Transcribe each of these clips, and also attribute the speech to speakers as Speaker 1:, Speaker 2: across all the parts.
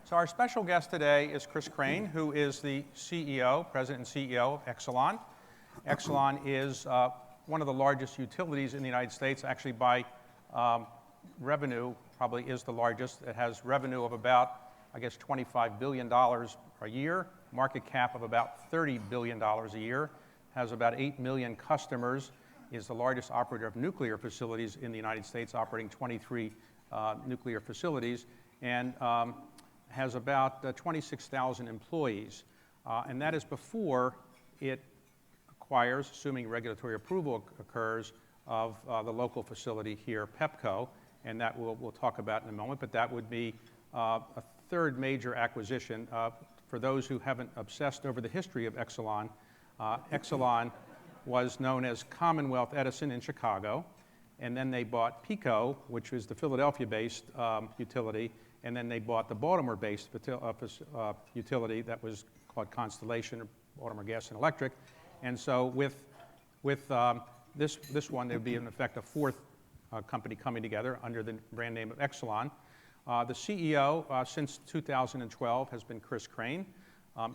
Speaker 1: So our special guest today is Chris Crane, who is the President and CEO of Exelon. Exelon is one of the largest utilities in the United States, actually by revenue, probably is the largest. It has revenue of about, I guess, $25 billion a year, market cap of about $30 billion a year, has about 8 million customers, is the largest operator of nuclear facilities in the United States, operating 23 nuclear facilities, and has about 26,000 employees. And that is before it acquires, assuming regulatory approval occurs, of the local facility here, Pepco, and that we'll talk about in a moment, but that would be a third major acquisition. For those who haven't obsessed over the history of Exelon, Exelon was known as Commonwealth Edison in Chicago, and then they bought Pepco, which was the Philadelphia-based utility, and then they bought the Baltimore-based utility that was called Constellation, or Baltimore Gas and Electric. And so with this one, there would be, in effect, a fourth company coming together under the brand name of Exelon. The CEO since 2012 has been Chris Crane.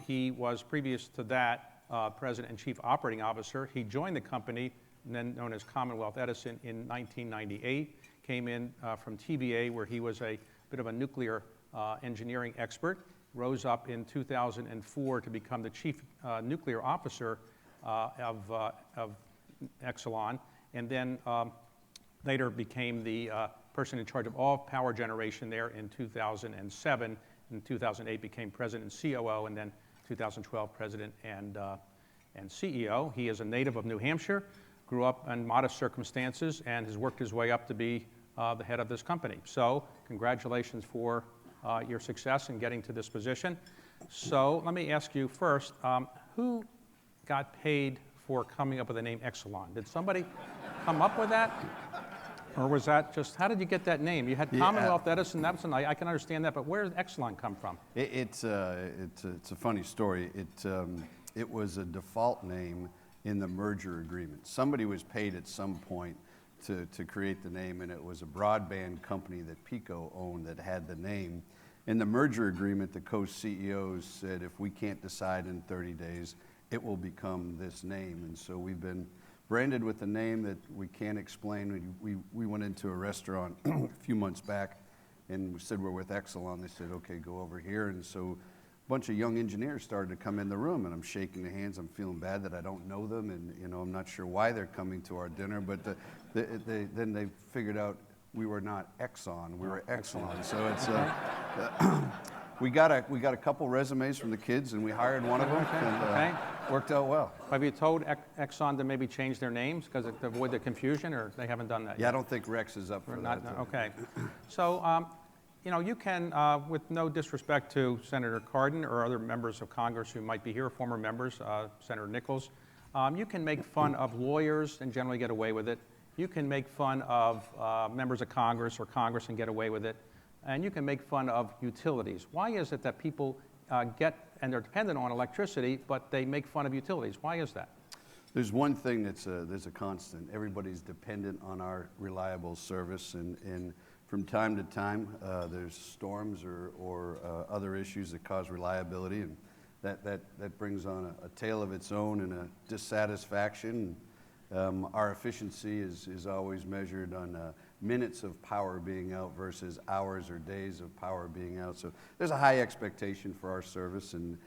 Speaker 1: He was, previous to that, President and Chief Operating Officer. He joined the company, then known as Commonwealth Edison, in 1998, came in from TVA, where he was a bit of a nuclear engineering expert, rose up in 2004 to become the Chief Nuclear Officer of Exelon, and then later became the person in charge of all power generation there in 2007. In 2008 became President and COO, and then 2012 President and CEO. He is a native of New Hampshire, grew up in modest circumstances, and has worked his way up to be the head of this company. So congratulations for your success in getting to this position. So let me ask you first, who got paid for coming up with the name Exelon? Did somebody come up with that? Or was that just, how did you get that name? You had Commonwealth Edison, that was I can understand that, but where did Exelon come from?
Speaker 2: It's a funny story. It was a default name in the merger agreement. Somebody was paid at some point to create the name, and it was a broadband company that Pepco owned that had the name. In the merger agreement, the co-CEOs said, if we can't decide in 30 days, it will become this name. And so we've been branded with a name that we can't explain. We went into a restaurant a few months back, and we said we're with Exelon. They said, okay, go over here. And so a bunch of young engineers started to come in the room, and I'm shaking their hands. I'm feeling bad that I don't know them, and I'm not sure why they're coming to our dinner, but then they figured out we were not Exxon, we were Exelon. So it's we got a couple resumes from the kids, and we hired one of them, and worked out well.
Speaker 1: Have you told Exxon to maybe change their names because to avoid the confusion, or they haven't done that yet?
Speaker 2: Yeah, I don't think Rex is up for that.
Speaker 1: No, okay. So, you can, with no disrespect to Senator Cardin or other members of Congress who might be here, former members, Senator Nichols, you can make fun of lawyers and generally get away with it. You can make fun of members of Congress or Congress and get away with it. And you can make fun of utilities. Why is it that people and they're dependent on electricity, but they make fun of utilities? Why is that?
Speaker 2: There's one thing there's a constant. Everybody's dependent on our reliable service, and from time to time, there's storms or other issues that cause reliability, and that brings on a tale of its own and a dissatisfaction. Our efficiency is always measured on minutes of power being out versus hours or days of power being out. So there's a high expectation for our service, and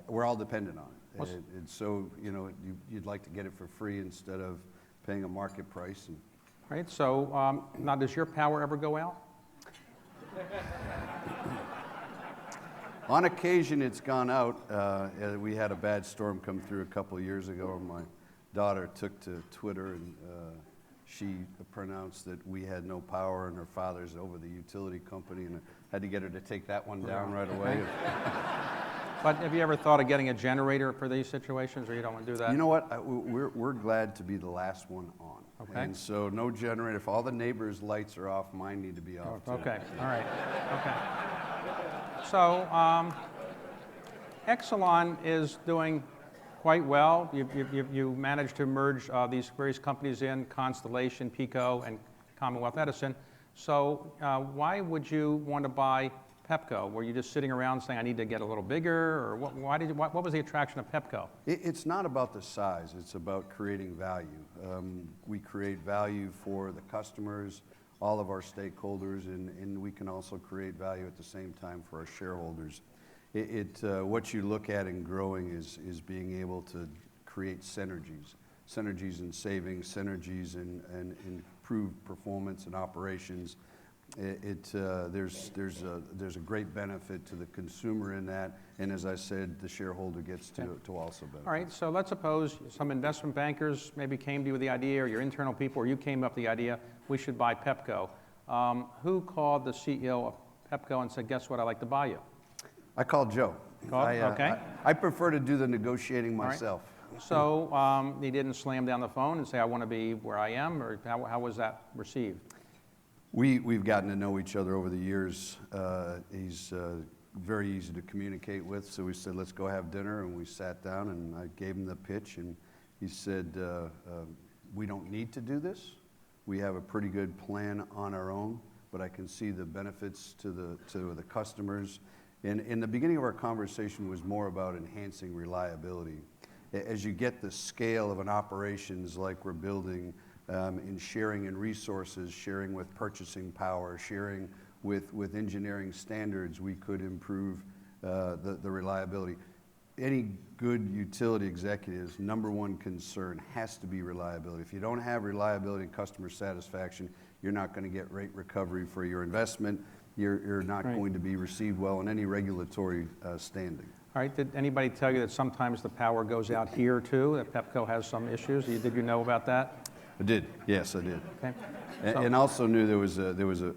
Speaker 2: we're all dependent on it. And so, you'd like to get it for free instead of paying a market price.
Speaker 1: Right, so now does your power ever go out?
Speaker 2: On occasion, it's gone out. We had a bad storm come through a couple of years ago, and my daughter took to Twitter, and she pronounced that we had no power and her father's over the utility company, and I had to get her to take that one down right away.
Speaker 1: But have you ever thought of getting a generator for these situations, or you don't want to do that?
Speaker 2: You know what? We're glad to be the last one on.
Speaker 1: Okay.
Speaker 2: And so no generator. If all the neighbors' lights are off, mine need to be off too.
Speaker 1: Okay, all right, okay. So Exelon is doing quite well. You managed to merge these various companies in, Constellation, Pepco, and Commonwealth Edison. So why would you want to buy Pepco? Were you just sitting around saying, I need to get a little bigger, or what was the attraction of Pepco?
Speaker 2: It's not about the size, it's about creating value. We create value for the customers, all of our stakeholders, and we can also create value at the same time for our shareholders. What you look at in growing is being able to create synergies in savings, synergies in improved performance and operations. There's a great benefit to the consumer in that, and as I said, the shareholder gets to also benefit.
Speaker 1: All right, so let's suppose some investment bankers maybe came to you with the idea, or your internal people, or you came up with the idea, we should buy Pepco. Who called the CEO of Pepco and said, guess what, I'd like to buy you?
Speaker 2: I called Joe.
Speaker 1: Okay.
Speaker 2: I prefer to do the negotiating myself.
Speaker 1: Right. So he didn't slam down the phone and say, I want to be where I am, or how was that received?
Speaker 2: We've gotten to know each other over the years. He's very easy to communicate with, so we said, let's go have dinner, and we sat down, and I gave him the pitch, and he said, we don't need to do this. We have a pretty good plan on our own, but I can see the benefits to the customers. And in the beginning of our conversation was more about enhancing reliability. As you get the scale of an operations like we're building, in sharing in resources, sharing with purchasing power, sharing with engineering standards, we could improve the reliability. Any good utility executive's number one concern has to be reliability. If you don't have reliability and customer satisfaction, you're not going to get rate recovery for your investment. You're not going to be received well in any regulatory standing.
Speaker 1: All right, did anybody tell you that sometimes the power goes out here too, that Pepco has some issues? Did you know about that?
Speaker 2: I did, yes, I did.
Speaker 1: Okay.
Speaker 2: And also knew there was a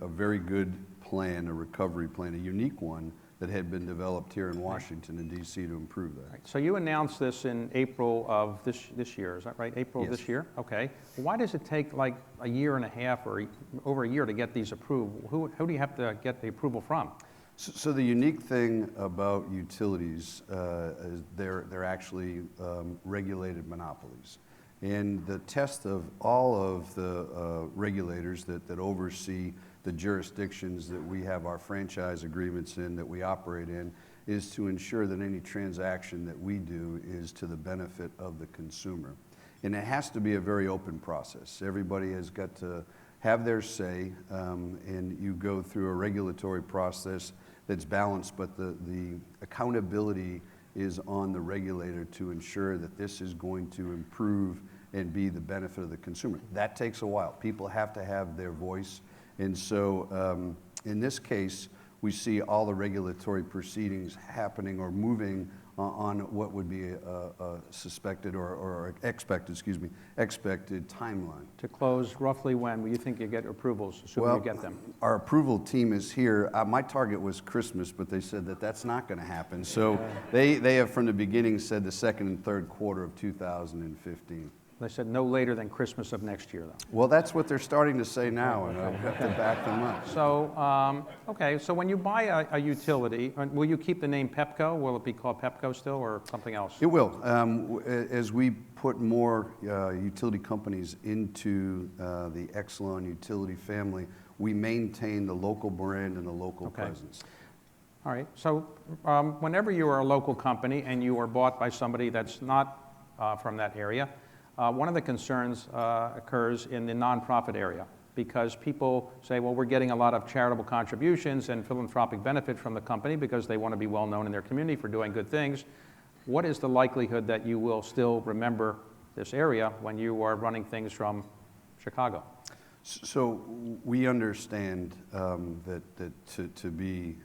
Speaker 2: very good plan, a recovery plan, a unique one that had been developed here in Washington and D.C. to improve that.
Speaker 1: Right. So you announced this in April of this year, is that right? April of
Speaker 2: Yes.
Speaker 1: this year? Okay. Why does it take like a year and a half or over a year to get these approved? Who do you have to get the approval from?
Speaker 2: So the unique thing about utilities is they're actually regulated monopolies. And the test of all of the regulators that oversee the jurisdictions that we have our franchise agreements in, that we operate in, is to ensure that any transaction that we do is to the benefit of the consumer. And it has to be a very open process. Everybody has got to have their say, and you go through a regulatory process that's balanced, but the accountability is on the regulator to ensure that this is going to improve and be the benefit of the consumer. That takes a while. People have to have their voice. And so in this case, we see all the regulatory proceedings happening or moving on what would be a suspected or expected timeline.
Speaker 1: To close roughly when? Will you think you get approvals, assuming you get them?
Speaker 2: Our approval team is here. My target was Christmas, but they said that that's not going to happen. So they have from the beginning said the second and third quarter of 2015.
Speaker 1: They said no later than Christmas of next year, though.
Speaker 2: Well, that's what they're starting to say now, and I've got to back them up.
Speaker 1: So, okay, so when you buy a utility, will you keep the name Pepco? Will it be called Pepco still, or something else?
Speaker 2: It will. As we put more utility companies into the Exelon utility family, we maintain the local brand and the local presence.
Speaker 1: All right, so whenever you are a local company and you are bought by somebody that's not from that area, one of the concerns occurs in the nonprofit area, because people say, well, we're getting a lot of charitable contributions and philanthropic benefit from the company because they want to be well known in their community for doing good things. What is the likelihood that you will still remember this area when you are running things from Chicago? So
Speaker 2: we understand that to be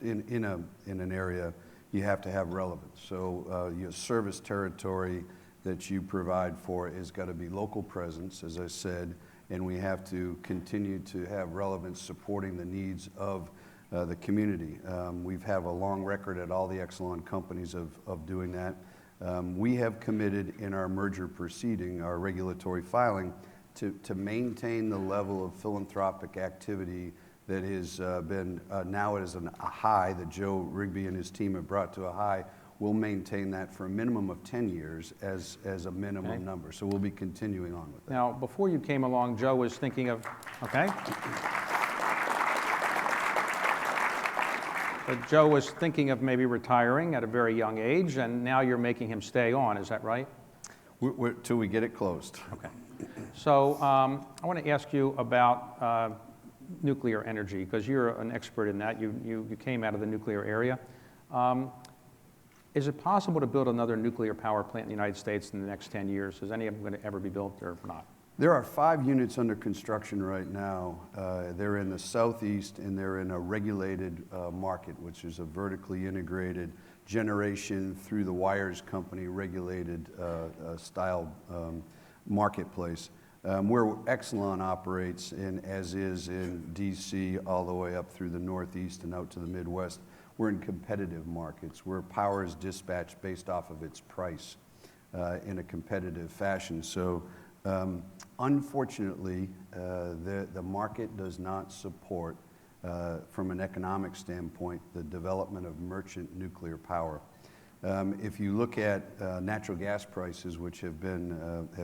Speaker 2: in an area, you have to have relevance. So your service territory that you provide for has got to be local presence, as I said, and we have to continue to have relevance supporting the needs of the community. We have a long record at all the Exelon companies of doing that. We have committed in our merger proceeding, our regulatory filing, to maintain the level of philanthropic activity that has been, now it is a high that Joe Rigby and his team have brought to a high. We'll maintain that for a minimum of 10 years as a minimum number. So we'll be continuing on with that.
Speaker 1: Now, before you came along, Joe was thinking of, okay? Joe was thinking of maybe retiring at a very young age, and now you're making him stay on, is that right?
Speaker 2: Till we get it closed.
Speaker 1: Okay. So I want to ask you about nuclear energy, because you're an expert in that. You came out of the nuclear area. Is it possible to build another nuclear power plant in the United States in the next 10 years? Is any of them going to ever be built or not?
Speaker 2: There are 5 units under construction right now. They're in the southeast, and they're in a regulated market, which is a vertically integrated generation through the wires company regulated style marketplace. Where Exelon operates, as is in DC, all the way up through the Northeast and out to the Midwest, we're in competitive markets where power is dispatched based off of its price in a competitive fashion. So unfortunately, the market does not support, from an economic standpoint, the development of merchant nuclear power. If you look at natural gas prices, which have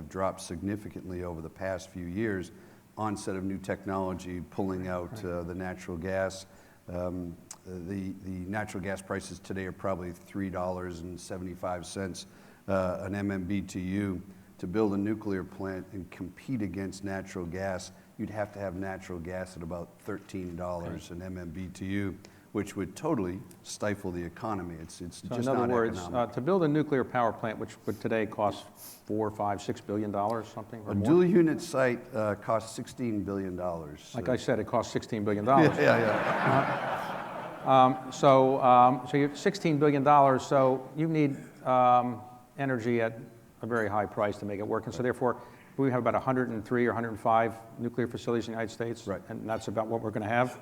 Speaker 2: dropped significantly over the past few years, onset of new technology pulling out the natural gas, the natural gas prices today are probably $3.75 an MMBTU. To build a nuclear plant and compete against natural gas, you'd have to have natural gas at about $13 an MMBTU, which would totally stifle the economy. It's
Speaker 1: so
Speaker 2: just
Speaker 1: in other
Speaker 2: not
Speaker 1: words,
Speaker 2: economic.
Speaker 1: to build a nuclear power plant, which would today cost $4, $5, $6 billion, something, or
Speaker 2: A
Speaker 1: more?
Speaker 2: dual unit site costs $16 billion.
Speaker 1: Like I said, it costs $16 billion. So you have $16 billion, so you need energy at a very high price to make it work. And so therefore, we have about 103 or 105 nuclear facilities in the United States.
Speaker 2: Right.
Speaker 1: And that's about what we're going to have.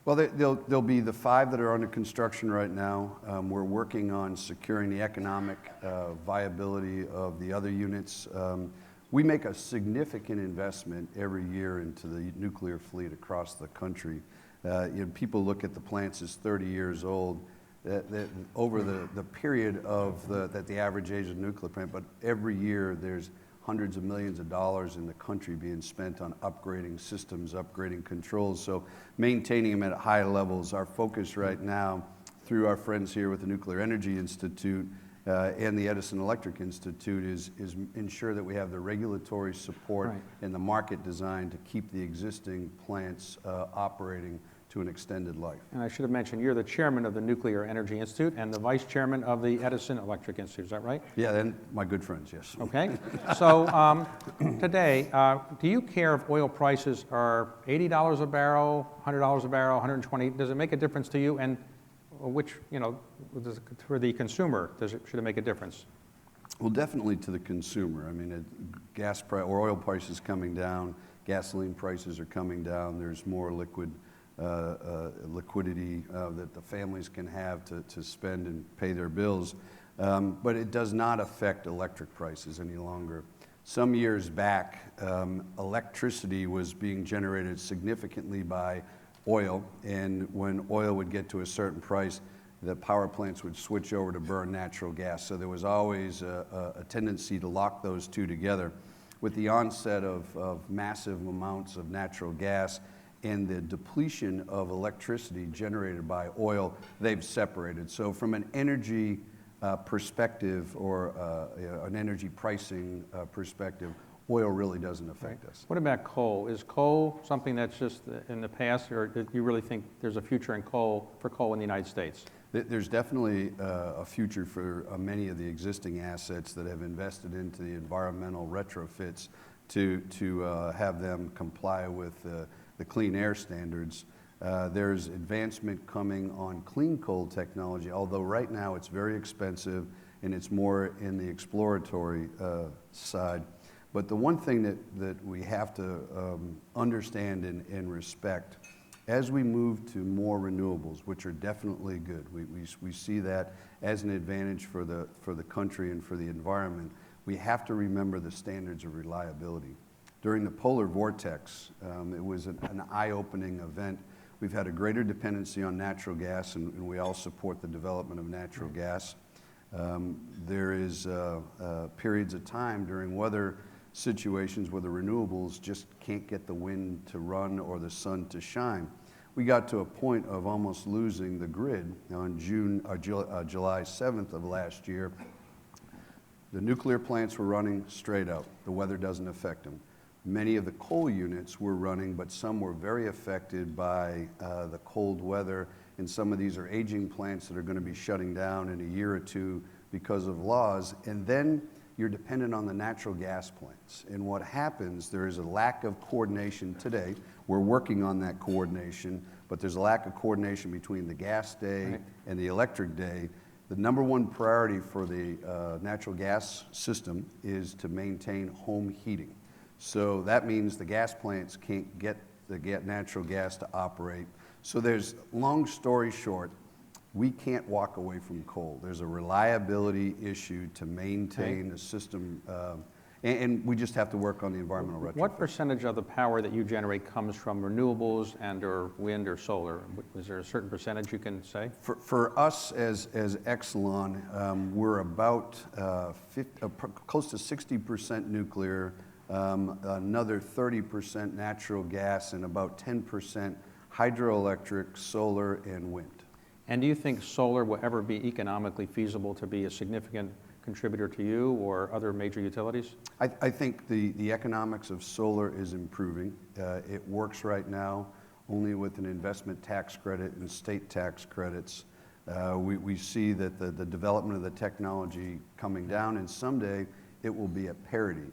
Speaker 2: Well, there'll be the 5 that are under construction right now. We're working on securing the economic viability of the other units. We make a significant investment every year into the nuclear fleet across the country. People look at the plants as 30 years old. Over the period that the average age of a nuclear plant, but every year there's hundreds of millions of dollars in the country being spent on upgrading systems, upgrading controls, so maintaining them at high levels. Our focus right now, through our friends here with the Nuclear Energy Institute and the Edison Electric Institute, is ensure that we have the regulatory support and the market design to keep the existing plants operating to an extended life.
Speaker 1: And I should have mentioned, you're the chairman of the Nuclear Energy Institute and the vice chairman of the Edison Electric Institute, is that right?
Speaker 2: Yeah, and my good friends, yes.
Speaker 1: Okay. So today, do you care if oil prices are $80 a barrel, $100 a barrel, $120? Does it make a difference to you? And which, for the consumer, should it make a difference?
Speaker 2: Well, definitely to the consumer. I mean, gas price or oil prices coming down, gasoline prices are coming down. There's more liquidity that the families can have to spend and pay their bills. But it does not affect electric prices any longer. Some years back, electricity was being generated significantly by oil, and when oil would get to a certain price, the power plants would switch over to burn natural gas. So there was always a tendency to lock those two together. With the onset of massive amounts of natural gas and the depletion of electricity generated by oil, they've separated. So from an energy perspective or an energy pricing perspective, oil really doesn't affect us.
Speaker 1: What about coal? Is coal something that's just in the past, or do you really think there's a future for coal in the United States?
Speaker 2: There's definitely a future for many of the existing assets that have invested into the environmental retrofits to have them comply with the clean air standards. There's advancement coming on clean coal technology, although right now it's very expensive and it's more in the exploratory side. But the one thing that we have to understand and respect, as we move to more renewables, which are definitely good, we see that as an advantage for the country and for the environment, we have to remember the standards of reliability. During the polar vortex, it was an eye-opening event. We've had a greater dependency on natural gas, and we all support the development of natural gas. There is periods of time during weather situations where the renewables just can't get the wind to run or the sun to shine. we got to a point of almost losing the grid on July 7th of last year. The nuclear plants were running straight out. The weather doesn't affect them. Many of the coal units were running, but some were very affected by the cold weather, and some of these are aging plants that are going to be shutting down in a year or two because of laws. And then you're dependent on the natural gas plants. And what happens, there is a lack of coordination today. We're working on that coordination, but there's a lack of coordination between the gas day and the electric day. The number one priority for the natural gas system is to maintain home heating. So that means the gas plants can't get the natural gas to operate. So there's, long story short, we can't walk away from coal. There's a reliability issue to maintain the system, and we just have to work on the environmental retrofit.
Speaker 1: What percentage of the power that you generate comes from renewables and or wind or solar? Is there a certain percentage you can say?
Speaker 2: For us as Exelon, we're about close to 60% nuclear, another 30% natural gas, and about 10% hydroelectric, solar, and wind.
Speaker 1: And do you think solar will ever be economically feasible to be a significant contributor to you or other major utilities?
Speaker 2: I think the economics of solar is improving. It works right now only with an investment tax credit and state tax credits. We see that the development of the technology coming down, and someday it will be at parity.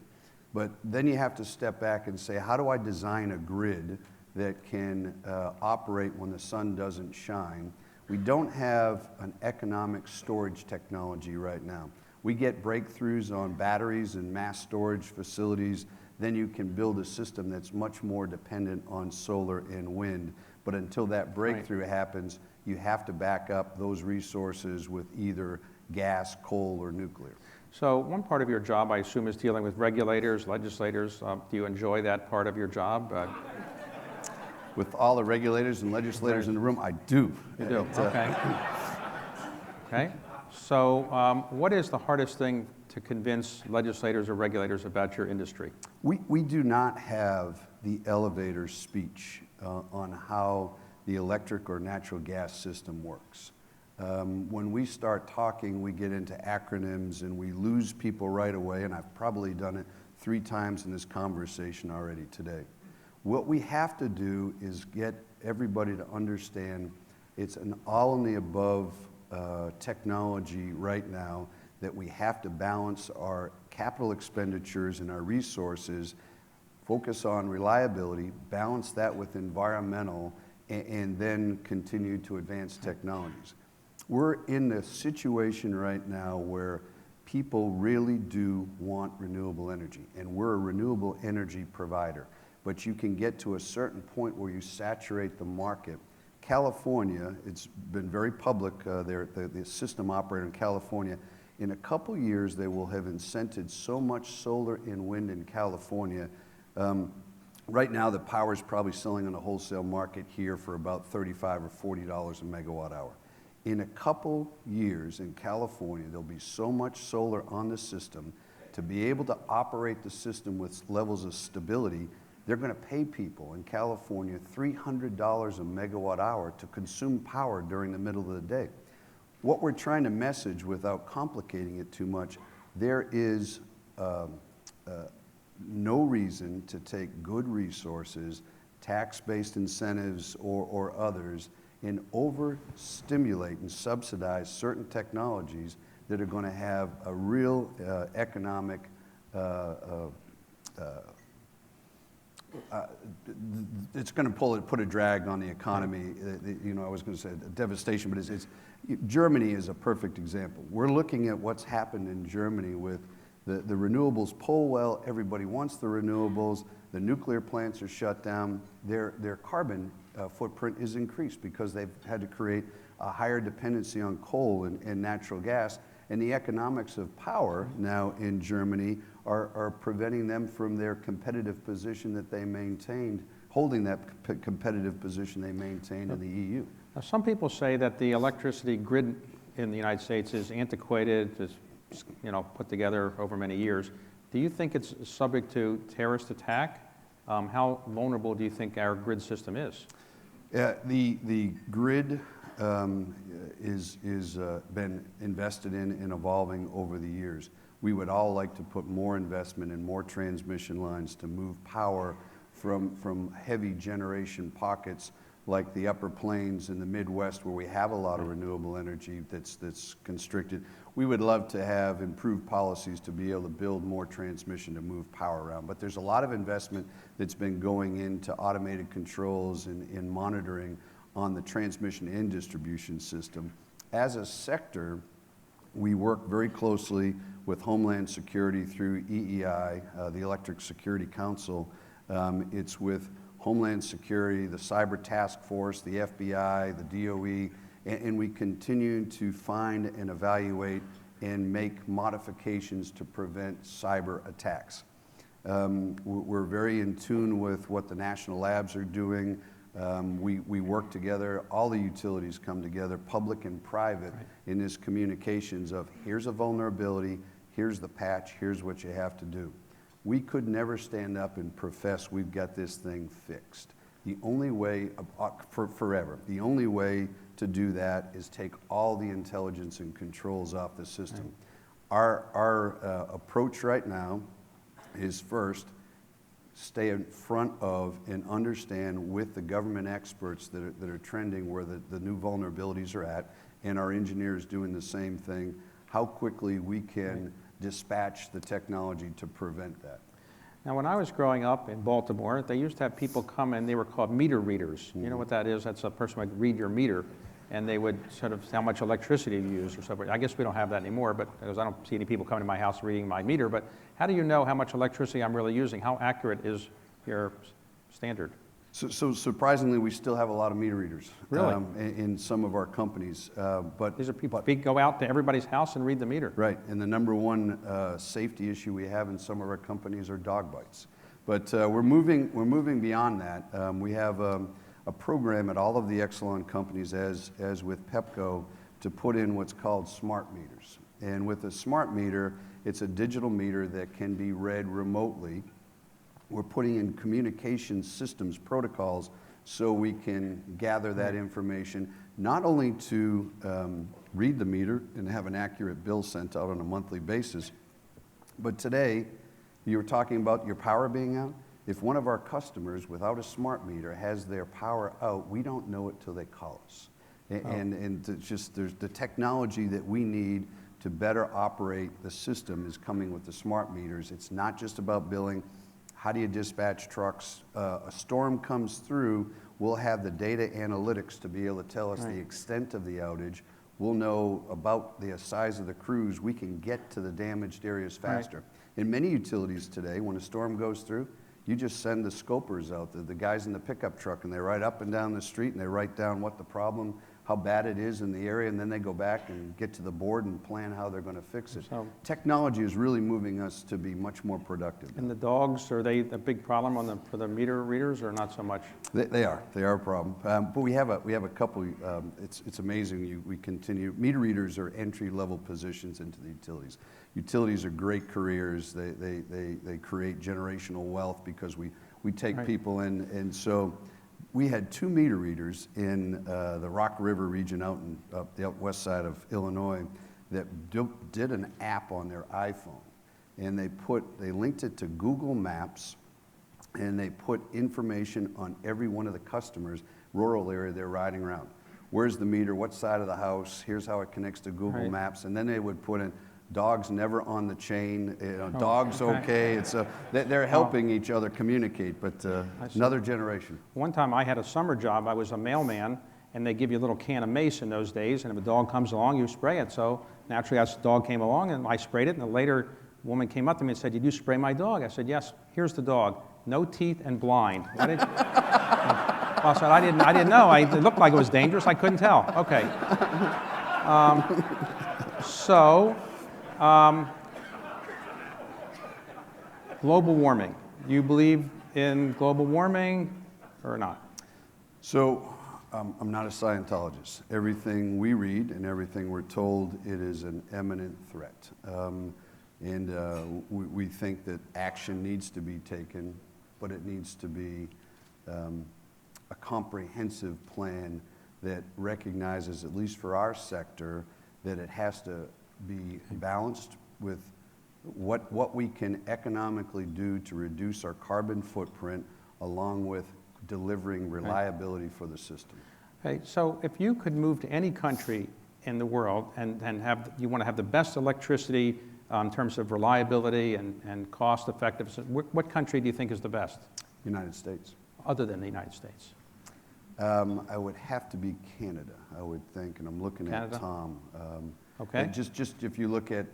Speaker 2: But then you have to step back and say, how do I design a grid that can operate when the sun doesn't shine? We don't have an economic storage technology right now. We get breakthroughs on batteries and mass storage facilities, then you can build a system that's much more dependent on solar and wind. But until that breakthrough happens, you have to back up those resources with either gas, coal, or nuclear.
Speaker 1: So one part of your job, I assume, is dealing with regulators, legislators. Do you enjoy that part of your job?
Speaker 2: With all the regulators and legislators in the room, I do.
Speaker 1: You do, okay. Okay, so what is the hardest thing to convince legislators or regulators about your industry?
Speaker 2: We do not have the elevator speech on how the electric or natural gas system works. When we start talking, we get into acronyms and we lose people right away, and I've probably done it 3 times in this conversation already today. What we have to do is get everybody to understand it's an all-of-the-above technology right now, that we have to balance our capital expenditures and our resources, focus on reliability, balance that with environmental, and then continue to advance technologies. We're in a situation right now where people really do want renewable energy, and we're a renewable energy provider. But you can get to a certain point where you saturate the market. California, it's been very public, the system operator in California, in a couple years they will have incented so much solar and wind in California. Right now the power is probably selling on the wholesale market here for about $35 or $40 a megawatt hour. In a couple years in California, there'll be so much solar on the system to be able to operate the system with levels of stability. They're going to pay people in California $300 a megawatt hour to consume power during the middle of the day. What we're trying to message, without complicating it too much, there is no reason to take good resources, tax-based incentives or others, and overstimulate and subsidize certain technologies that are going to have a real economic it's going to put a drag on the economy. You know, I was going to say devastation, but Germany is a perfect example. We're looking at what's happened in Germany with the renewables pull well. Everybody wants the renewables. The nuclear plants are shut down. Their carbon footprint is increased because they've had to create a higher dependency on coal and natural gas. And the economics of power now in Germany are preventing them from their competitive position that they maintained, holding that competitive position they maintained in the EU.
Speaker 1: Now, some people say that the electricity grid in the United States is antiquated, is put together over many years. Do you think it's subject to terrorist attack? How vulnerable do you think our grid system is?
Speaker 2: The grid is been invested in and evolving over the years. We would all like to put more investment in more transmission lines to move power from heavy generation pockets like the upper plains in the Midwest where we have a lot of renewable energy that's constricted. We would love to have improved policies to be able to build more transmission to move power around. But there's a lot of investment that's been going into automated controls and in monitoring on the transmission and distribution system. As a sector, we work very closely with Homeland Security through EEI, the Electric Security Council. It's with Homeland Security, the Cyber Task Force, the FBI, the DOE, and we continue to find and evaluate and make modifications to prevent cyber attacks. We're very in tune with what the national labs are doing. We work together, all the utilities come together, public and private, in this communications of here's a vulnerability, here's the patch, here's what you have to do. We could never stand up and profess we've got this thing fixed. The only way, forever, the only way to do that is take all the intelligence and controls off the system. Right. Our approach right now is first, stay in front of and understand with the government experts that are trending where the new vulnerabilities are at, and our engineers doing the same thing, how quickly we can dispatch the technology to prevent that.
Speaker 1: Now, when I was growing up in Baltimore, they used to have people come and they were called meter readers. You know what that is? That's a person who would read your meter, and they would sort of how much electricity you use or something. I guess we don't have that anymore, but because I don't see any people coming to my house reading my meter. But how do you know how much electricity I'm really using? How accurate is your standard?
Speaker 2: So surprisingly, we still have a lot of meter readers.
Speaker 1: Really?
Speaker 2: In some of our companies. But
Speaker 1: these are people who go out to everybody's house and read the meter.
Speaker 2: Right, and the number one safety issue we have in some of our companies are dog bites. But we're moving beyond that. We have a program at all of the Exelon companies, as with Pepco, to put in what's called smart meters. And with a smart meter, it's a digital meter that can be read remotely. We're putting in communication systems protocols so we can gather that information, not only to read the meter and have an accurate bill sent out on a monthly basis, but today, you were talking about your power being out. If one of our customers without a smart meter has their power out, we don't know it till they call us. And it's just there's the technology that we need to better operate the system is coming with the smart meters. It's not just about billing. How do you dispatch trucks? A storm comes through, we'll have the data analytics to be able to tell us the extent of the outage. We'll know about the size of the crews. We can get to the damaged areas faster. In many utilities today, when a storm goes through, you just send the scopers out, the guys in the pickup truck, and they ride up and down the street and they write down what the problem, how bad it is in the area, and then they go back and get to the board and plan how they're going to fix it. So, technology is really moving us to be much more productive.
Speaker 1: And the dogs, are they a big problem for the meter readers, or not so much?
Speaker 2: They are a problem. But we have a couple. It's amazing. We continue. Meter readers are entry-level positions into the utilities. Utilities are great careers. They create generational wealth because we take people in, and so. We had 2 meter readers in the Rock River region up the west side of Illinois that did an app on their iPhone, and they linked it to Google Maps, and they put information on every one of the customers, rural area they're riding around. Where's the meter? What side of the house? Here's how it connects to Google Maps, and then they would put in dogs never on the chain, dogs okay. It's they're helping each other communicate, but another generation.
Speaker 1: One time I had a summer job. I was a mailman, and they give you a little can of mace in those days, and if a dog comes along, you spray it. So naturally, as the dog came along, and I sprayed it, and later a woman came up to me and said, "Did you spray my dog?" I said, "Yes, here's the dog, no teeth and blind." Why did I said, I didn't know. It looked like it was dangerous. I couldn't tell. Okay. Global warming. Do you believe in global warming or not? So
Speaker 2: I'm not a Scientologist. Everything we read and everything we're told, it is an imminent threat. We think that action needs to be taken, but it needs to be a comprehensive plan that recognizes, at least for our sector, that it has to be balanced with what we can economically do to reduce our carbon footprint, along with delivering reliability for the system.
Speaker 1: Okay, so if you could move to any country in the world and you want to have the best electricity in terms of reliability and cost effectiveness, what country do you think is the best?
Speaker 2: United States.
Speaker 1: Other than the United States?
Speaker 2: I would have to be Canada, I would think, and I'm looking
Speaker 1: Canada?
Speaker 2: at Tom.
Speaker 1: Okay.
Speaker 2: Just if you look at,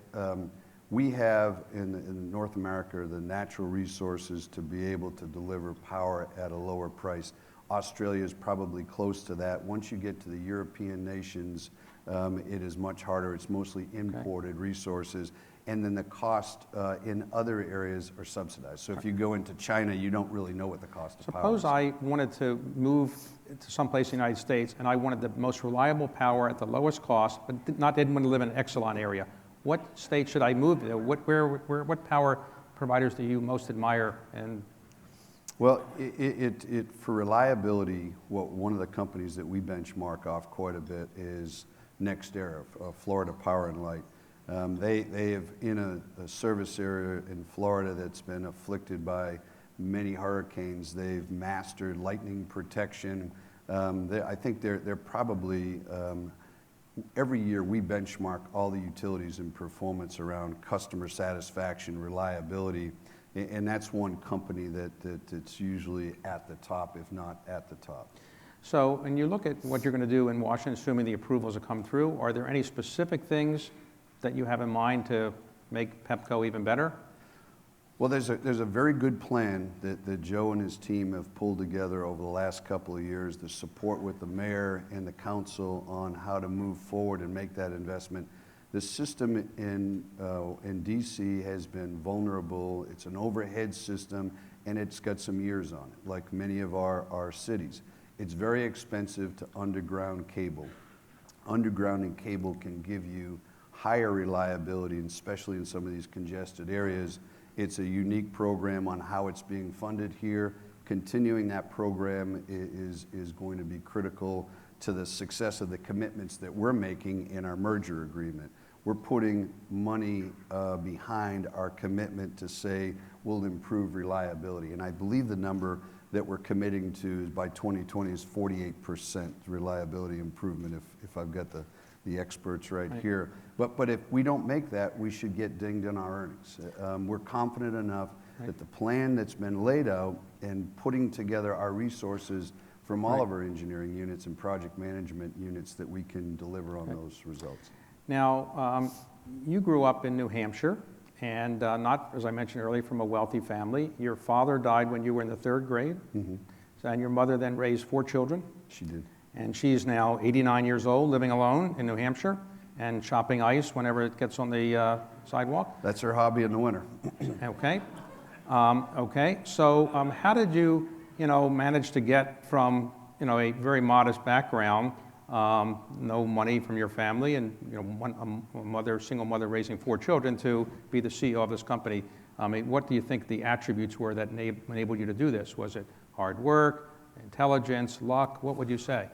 Speaker 2: we have in North America the natural resources to be able to deliver power at a lower price. Australia is probably close to that. Once you get to the European nations, it is much harder. It's mostly imported resources. And then the cost in other areas are subsidized. So if you go into China, you don't really know what the cost of power is.
Speaker 1: Suppose I wanted to move to someplace in the United States and I wanted the most reliable power at the lowest cost, but didn't want to live in an Exelon area. What state should I move to? What power providers do you most admire? And
Speaker 2: well, for reliability, one of the companies that we benchmark off quite a bit is NextEra, Florida Power and Light. They have, in a service area in Florida that's been afflicted by many hurricanes, they've mastered lightning protection. I think they're probably, every year we benchmark all the utilities in performance around customer satisfaction, reliability, and that's one company that's usually at the top, if not at the top.
Speaker 1: so when you look at what you're going to do in Washington, assuming the approvals have come through, are there any specific things that you have in mind to make Pepco even better?
Speaker 2: Well, there's a very good plan that Joe and his team have pulled together over the last couple of years, the support with the mayor and the council on how to move forward and make that investment. The system in DC has been vulnerable. It's an overhead system, and it's got some years on it, like many of our cities. It's very expensive to underground cable. Undergrounding cable can give you higher reliability, and especially in some of these congested areas. It's a unique program on how it's being funded here. Continuing that program is going to be critical to the success of the commitments that we're making in our merger agreement. We're putting money behind our commitment to say we'll improve reliability. And I believe the number that we're committing to by 2020 is 48% reliability improvement, if I've got the experts right here. But if we don't make that, we should get dinged in our earnings. We're confident enough that the plan that's been laid out and putting together our resources from all of our engineering units and project management units, that we can deliver on those results.
Speaker 1: Now, you grew up in New Hampshire, and not, as I mentioned earlier, from a wealthy family. Your father died when you were in the 3rd grade, and your mother then raised 4 children.
Speaker 2: She did.
Speaker 1: And she's now 89 years old, living alone in New Hampshire, and chopping ice whenever it gets on the sidewalk.
Speaker 2: That's her hobby in the winter.
Speaker 1: Okay. Okay. So how did you, manage to get from, a very modest background, no money from your family, and a single mother raising 4 children, to be the CEO of this company? I mean, what do you think the attributes were that enabled you to do this? Was it hard work, intelligence, luck? What would you say?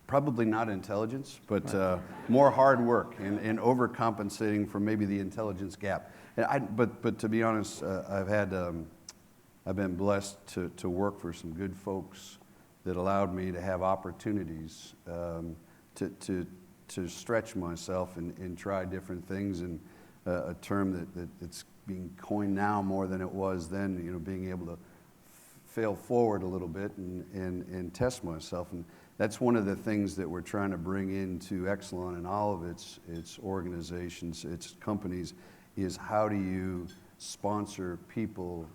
Speaker 2: Probably not intelligence, but more hard work and overcompensating for maybe the intelligence gap. But to be honest, I've been blessed to work for some good folks that allowed me to have opportunities to stretch myself and try different things. And a term that's being coined now more than it was then, being able to fail forward a little bit and test myself. And that's one of the things that we're trying to bring into Exelon and all of its organizations, its companies, is how do you sponsor people,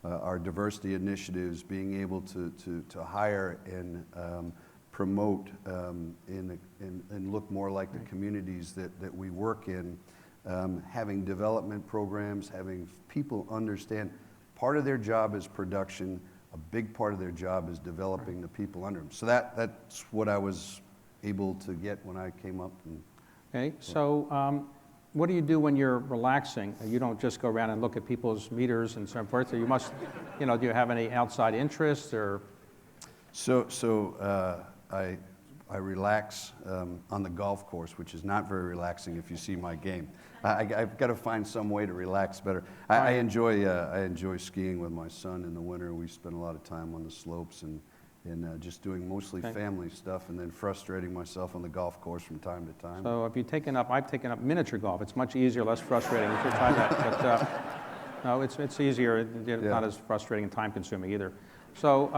Speaker 2: our diversity initiatives, being able to hire and promote and look more like the communities that we work in, having development programs, having people understand part of their job is production. A big part of their job is developing the people under them. So that's what I was able to get when I came up.
Speaker 1: Okay, so what do you do when you're relaxing? You don't just go around and look at people's meters and so forth. So you must, do you have any outside interests or?
Speaker 2: I relax on the golf course, which is not very relaxing if you see my game. I've got to find some way to relax better. I enjoy skiing with my son in the winter. We spend a lot of time on the slopes and just doing mostly family stuff, and then frustrating myself on the golf course from time to time.
Speaker 1: So have you taken up, I've taken up miniature golf. It's much easier, less frustrating. You should try that. But no, it's easier, not as frustrating and time consuming either. So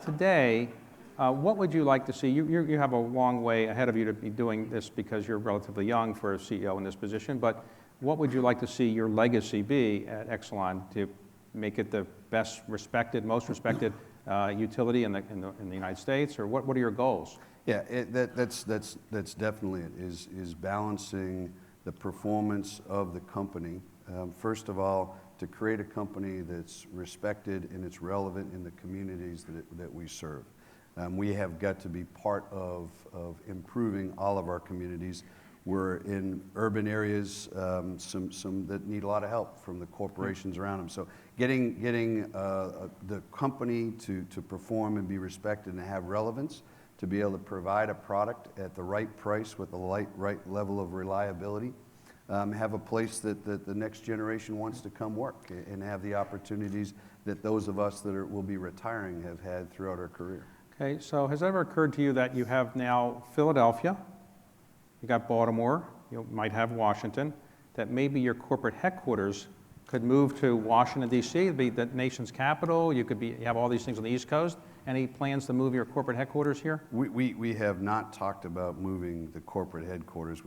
Speaker 1: today, what would you like to see? You have a long way ahead of you to be doing this because you're relatively young for a CEO in this position, but what would you like to see your legacy be at Exelon to make it the best respected, most respected utility in the United States, or what are your goals?
Speaker 2: Yeah, that's definitely it, is balancing the performance of the company. First of all, to create a company that's respected and it's relevant in the communities that we serve. We have got to be part of improving all of our communities. We're in urban areas, some that need a lot of help from the corporations around them. So getting the company to perform and be respected and have relevance, to be able to provide a product at the right price with the right level of reliability, have a place that the next generation wants to come work, and have the opportunities that those of us that will be retiring have had throughout our career.
Speaker 1: Okay, so has it ever occurred to you that you have now Philadelphia, you got Baltimore, you might have Washington, that maybe your corporate headquarters could move to Washington, D.C., it'd be the nation's capital, you have all these things on the East Coast. Any plans to move your corporate headquarters here?
Speaker 2: We have not talked about moving the corporate headquarters.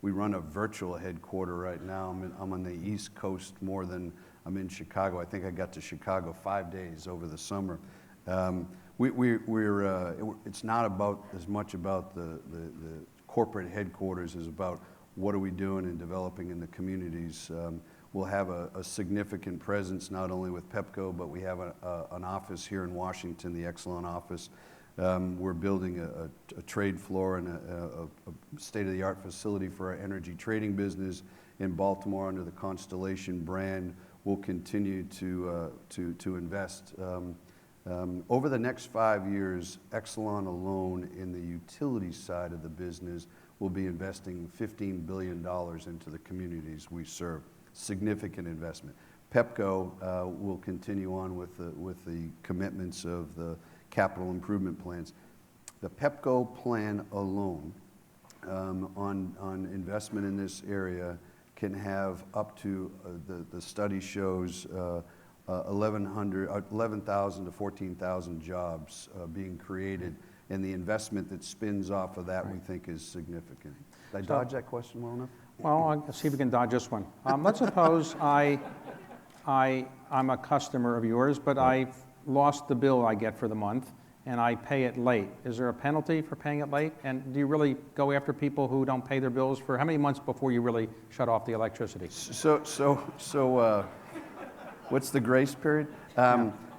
Speaker 2: We run a virtual headquarter right now. I'm on the East Coast more than I'm in Chicago. I think I got to Chicago 5 days over the summer. It's not about as much about the corporate headquarters as about what are we doing and developing in the communities. We'll have a significant presence not only with Pepco, but we have an office here in Washington, the Exelon office. We're building a trade floor and a state-of-the-art facility for our energy trading business in Baltimore under the Constellation brand. We'll continue to invest. Over the next 5 years, Exelon alone in the utility side of the business will be investing $15 billion into the communities we serve. Significant investment. Pepco will continue on with the commitments of the capital improvement plans. The Pepco plan alone on investment in this area can have up to, the study shows, 11,000 to 14,000 jobs being created, and the investment that spins off of that we think is significant. Did I dodge that question well enough?
Speaker 1: Well, I'll see if we can dodge this one. Let's suppose I'm a customer of yours, but I've lost the bill I get for the month, and I pay it late. Is there a penalty for paying it late? And do you really go after people who don't pay their bills for how many months before you really shut off the electricity?
Speaker 2: So what's the grace period?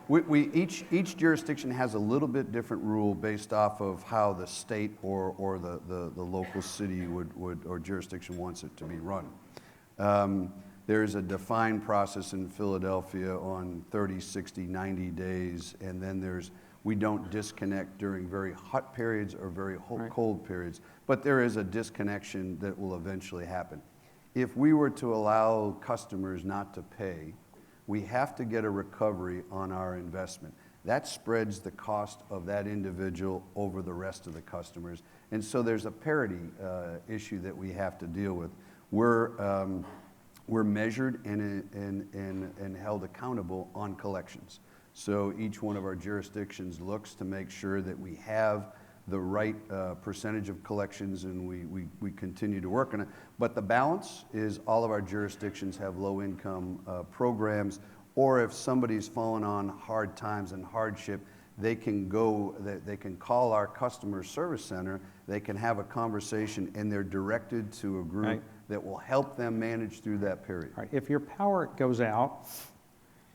Speaker 2: Each jurisdiction has a little bit different rule based off of how the state or the local city or jurisdiction wants it to be run. There's a defined process in Philadelphia on 30, 60, 90 days, and then we don't disconnect during very hot periods or very cold periods, but there is a disconnection that will eventually happen. If we were to allow customers not to pay, we have to get a recovery on our investment. That spreads the cost of that individual over the rest of the customers. And so there's a parity issue that we have to deal with. We're measured and held accountable on collections. So each one of our jurisdictions looks to make sure that we have the right percentage of collections, and we continue to work on it. But the balance is all of our jurisdictions have low-income programs, or if somebody's fallen on hard times and hardship, they can call our customer service center, they can have a conversation, and they're directed to a group that will help them manage through that period.
Speaker 1: All right. If your power goes out,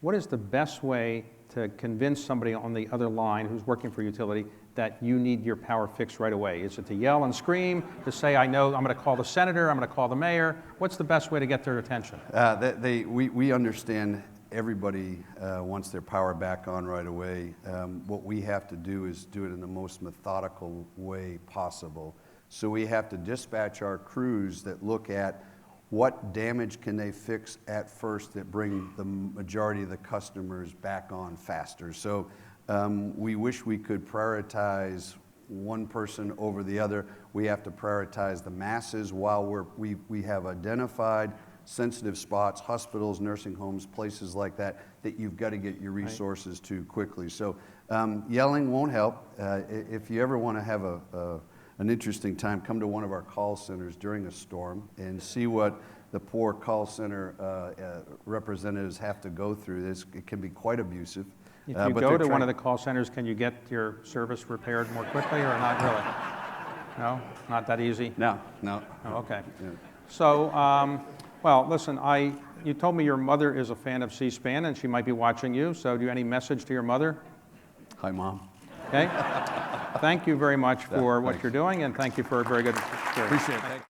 Speaker 1: what is the best way to convince somebody on the other line who's working for utility that you need your power fixed right away? Is it to yell and scream, to say, I know, I'm going to call the senator, I'm going to call the mayor? What's the best way to get their attention?
Speaker 2: We understand everybody wants their power back on right away. What we have to do is do it in the most methodical way possible. So we have to dispatch our crews that look at what damage can they fix at first that bring the majority of the customers back on faster. So we wish we could prioritize one person over the other. We have to prioritize the masses while we have identified sensitive spots, hospitals, nursing homes, places like that, that you've got to get your resources to quickly. So yelling won't help. If you ever want to have an interesting time, come to one of our call centers during a storm and see what the poor call center representatives have to go through. It can be quite abusive.
Speaker 1: If you go to one of the call centers, can you get your service repaired more quickly or not really? No? Not that easy?
Speaker 2: No.
Speaker 1: Oh, okay.
Speaker 2: Yeah.
Speaker 1: So, well, listen, you told me your mother is a fan of C-SPAN and she might be watching you, so do you have any message to your mother?
Speaker 2: Hi, Mom.
Speaker 1: Okay. Thank you very much for what you're doing, and thank you for a very good experience.
Speaker 2: Appreciate it.